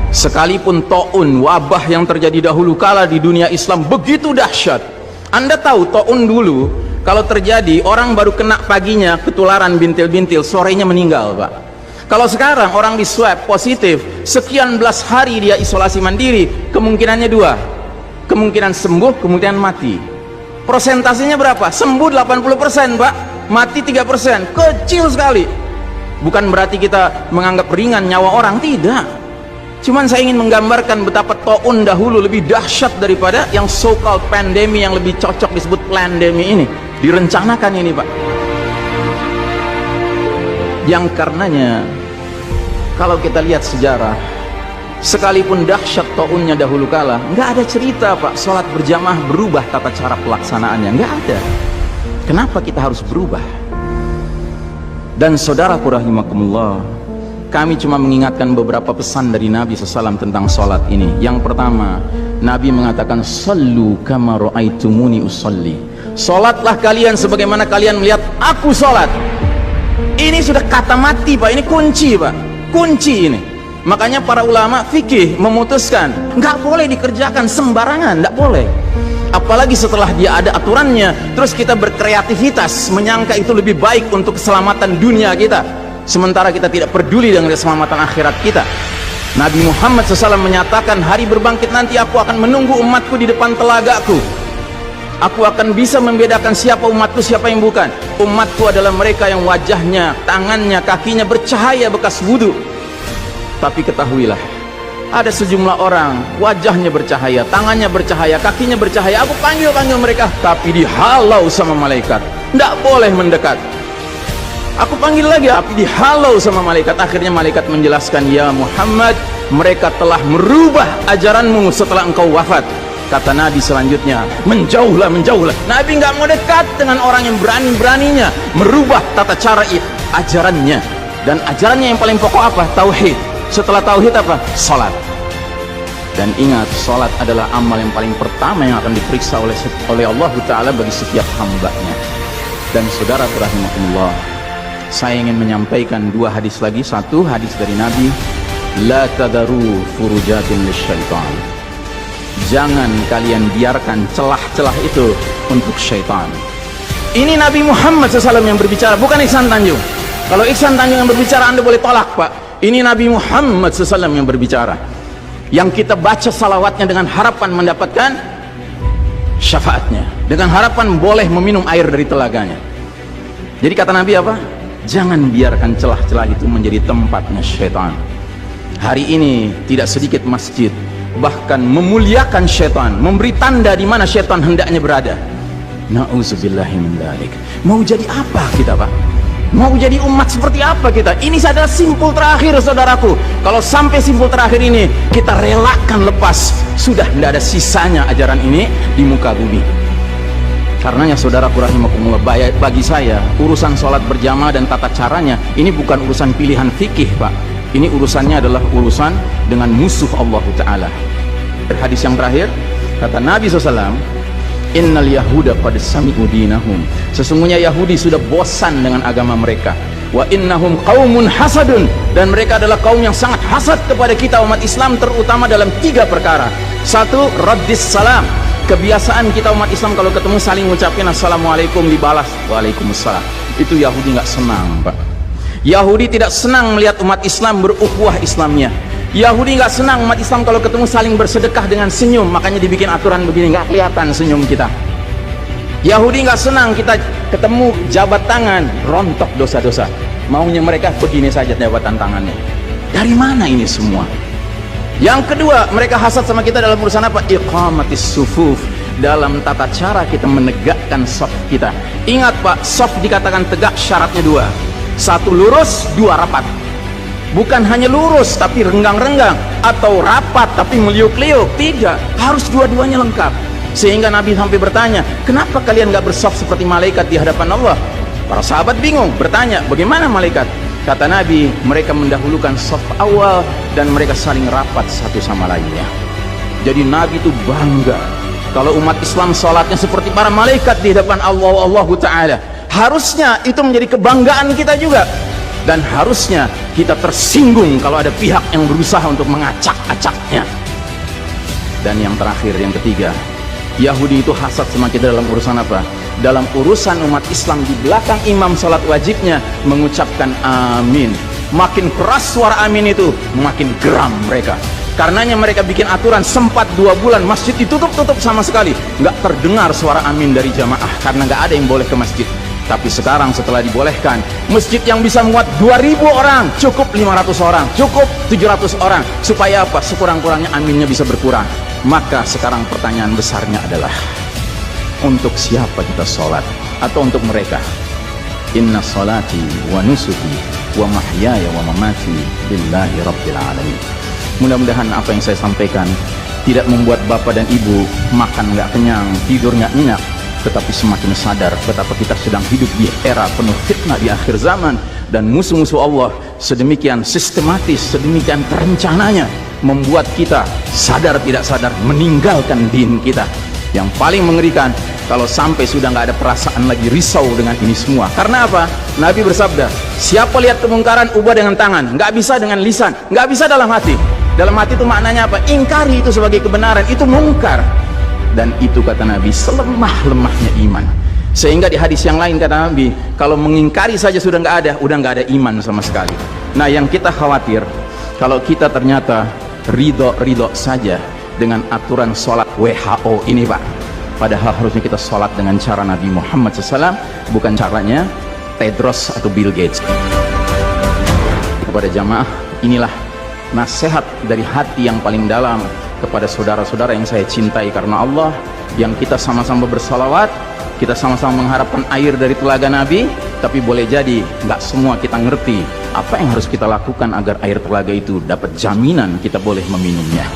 Sekalipun taun, wabah yang terjadi dahulu kala di dunia Islam begitu dahsyat. Anda tahu taun dulu kalau terjadi orang baru kena paginya ketularan bintil-bintil, sorenya meninggal, Pak. Kalau sekarang orang di swab positif, sekian belas hari dia isolasi mandiri, kemungkinannya dua, kemungkinan sembuh, kemungkinan mati. Persentasenya berapa? Sembuh 80%, Pak, mati 3%, kecil sekali. Bukan berarti kita menganggap ringan nyawa orang, tidak. Cuman saya ingin menggambarkan betapa taun dahulu lebih dahsyat daripada yang so-called pandemi, yang lebih cocok disebut plandemi ini. Direncanakan ini, Pak. Yang karenanya kalau kita lihat sejarah, sekalipun dahsyat taunnya dahulu kala, nggak ada cerita, Pak, sholat berjamaah berubah tata cara pelaksanaannya, nggak ada. Kenapa kita harus berubah? Dan saudaraku rahimakumullah, kami cuma mengingatkan beberapa pesan dari Nabi SAW tentang sholat ini. Yang pertama, Nabi mengatakan, sallu kama ra'aitumuni usalli. Sholatlah kalian sebagaimana kalian melihat aku sholat. Ini sudah kata mati, Pak. Ini kunci, Pak. Kunci ini. Makanya para ulama fikih memutuskan nggak boleh dikerjakan sembarangan, nggak boleh. Apalagi setelah dia ada aturannya, terus kita berkreativitas menyangka itu lebih baik untuk keselamatan dunia kita, sementara kita tidak peduli dengan keselamatan akhirat kita. Nabi Muhammad SAW menyatakan, hari berbangkit nanti aku akan menunggu umatku di depan telagaku. Aku akan bisa membedakan siapa umatku, siapa yang bukan. Umatku adalah mereka yang wajahnya, tangannya, kakinya bercahaya bekas wudhu. Tapi ketahuilah, ada sejumlah orang wajahnya bercahaya, tangannya bercahaya, kakinya bercahaya. Aku panggil mereka, tapi dihalau sama malaikat, tidak boleh mendekat. Aku panggil lagi, tapi dihalau sama malaikat. Akhirnya malaikat menjelaskan, ya Muhammad, mereka telah merubah ajaranmu setelah engkau wafat. Kata Nabi selanjutnya, menjauhlah, menjauhlah. Nabi nggak mau dekat dengan orang yang berani-beraninya merubah tata cara ajarannya. Dan ajarannya yang paling pokok apa? Tauhid. Setelah tauhid apa? Salat. Dan ingat, salat adalah amal yang paling pertama yang akan diperiksa oleh Allah Ta'ala bagi setiap hambanya. Dan saudara rahimakumullah, saya ingin menyampaikan dua hadis lagi. Satu hadis dari Nabi, la tadaru furujatin lisyaitan. Jangan kalian biarkan celah-celah itu untuk syaitan. Ini Nabi Muhammad SAW yang berbicara, bukan Ihsan Tanjung. Kalau Ihsan Tanjung yang berbicara, Anda boleh tolak, Pak. Ini Nabi Muhammad SAW yang berbicara, yang kita baca salawatnya dengan harapan mendapatkan syafaatnya, dengan harapan boleh meminum air dari telaganya. Jadi kata Nabi apa? Jangan biarkan celah-celah itu menjadi tempatnya syaitan. Hari ini tidak sedikit masjid bahkan memuliakan syaitan, memberi tanda di mana syaitan hendaknya berada. Na'udzubillahi min dzalik. Mau jadi apa kita, Pak? Mau jadi umat seperti apa kita? Ini adalah simpul terakhir, saudaraku. Kalau sampai simpul terakhir ini kita relakan lepas, sudah tidak ada sisanya ajaran ini di muka bumi. Karenanya saudaraku rahimakumullah, bagi saya urusan sholat berjamaah dan tata caranya ini bukan urusan pilihan fikih, Pak. Ini urusannya adalah urusan dengan musuh Allah Ta'ala. Hadis yang terakhir, kata Nabi SAW, innal yahuda qad sami'u dinahum. Sesungguhnya Yahudi sudah bosan dengan agama mereka. Wa innahum qaumun hasadun. Dan mereka adalah kaum yang sangat hasad kepada kita umat Islam, terutama dalam 3 perkara. Satu, raddis salam. Kebiasaan kita umat Islam kalau ketemu saling ngucapin assalamualaikum, dibalas waalaikumsalam. Itu Yahudi nggak senang, Pak. Yahudi tidak senang melihat umat Islam berukhuwah Islamnya. Yahudi nggak senang umat Islam kalau ketemu saling bersedekah dengan senyum, makanya dibikin aturan begini, nggak kelihatan senyum kita. Yahudi nggak senang kita ketemu jabat tangan, rontok dosa-dosa. Maunya mereka begini saja jabatan tangannya. Dari mana ini semua? Yang kedua, mereka hasad sama kita dalam urusan apa? Iqamatis sufuf, dalam tata cara kita menegakkan shaf kita. Ingat, Pak, shaf dikatakan tegak syaratnya 2. 1 lurus, 2 rapat. Bukan hanya lurus tapi renggang-renggang, atau rapat tapi meliuk-liuk. Tidak, harus dua-duanya lengkap. Sehingga Nabi sampai bertanya, kenapa kalian gak bersaf seperti malaikat di hadapan Allah? Para sahabat bingung, bertanya, bagaimana malaikat? Kata Nabi, mereka mendahulukan saf awal dan mereka saling rapat satu sama lainnya. Jadi Nabi itu bangga kalau umat Islam sholatnya seperti para malaikat di hadapan Allah Ta'ala. Harusnya itu menjadi kebanggaan kita juga. dan harusnya kita tersinggung kalau ada pihak yang berusaha untuk mengacak-acaknya. Dan yang terakhir, yang ketiga, Yahudi itu hasad sama kita dalam urusan apa? Dalam urusan umat Islam, di belakang imam sholat wajibnya mengucapkan amin. Makin keras suara amin itu, makin geram mereka. Karenanya mereka bikin aturan, sempat 2 bulan masjid ditutup sama sekali, nggak terdengar suara amin dari jamaah karena nggak ada yang boleh ke masjid. Tapi sekarang setelah dibolehkan, masjid yang bisa muat 2000 orang, cukup 500 orang, cukup 700 orang. Supaya apa? Sekurang-kurangnya aminnya bisa berkurang. Maka sekarang pertanyaan besarnya adalah, untuk siapa kita sholat? Atau untuk mereka? Inna sholati wa nusuki wa mahyaya wa mamati lillahi rabbil alamin. Mudah-mudahan apa yang saya sampaikan tidak membuat bapak dan ibu makan nggak kenyang, tidur nggak nyenyak, tetapi semakin sadar betapa kita sedang hidup di era penuh fitnah di akhir zaman, dan musuh-musuh Allah sedemikian sistematis, sedemikian terencananya membuat kita sadar tidak sadar meninggalkan din kita. Yang paling mengerikan kalau sampai sudah nggak ada perasaan lagi risau dengan ini semua. Karena apa? Nabi bersabda, siapa lihat kemungkaran ubah dengan tangan, nggak bisa dengan lisan, nggak bisa dalam hati. Dalam hati itu maknanya apa? Ingkari itu sebagai kebenaran, itu mungkar. Dan itu kata Nabi selemah-lemahnya iman. Sehingga di hadis yang lain kata Nabi, kalau mengingkari saja sudah nggak ada, udah nggak ada iman sama sekali. Nah, yang kita khawatir kalau kita ternyata ridho saja dengan aturan sholat WHO ini, Pak. Padahal harusnya kita sholat dengan cara Nabi Muhammad SAW, bukan caranya Tedros atau Bill Gates. Kepada jamaah, inilah nasihat dari hati yang paling dalam kepada saudara-saudara yang saya cintai karena Allah, yang kita sama-sama bersalawat, kita sama-sama mengharapkan air dari telaga Nabi. Tapi boleh jadi nggak semua kita ngerti apa yang harus kita lakukan agar air telaga itu dapat jaminan kita boleh meminumnya.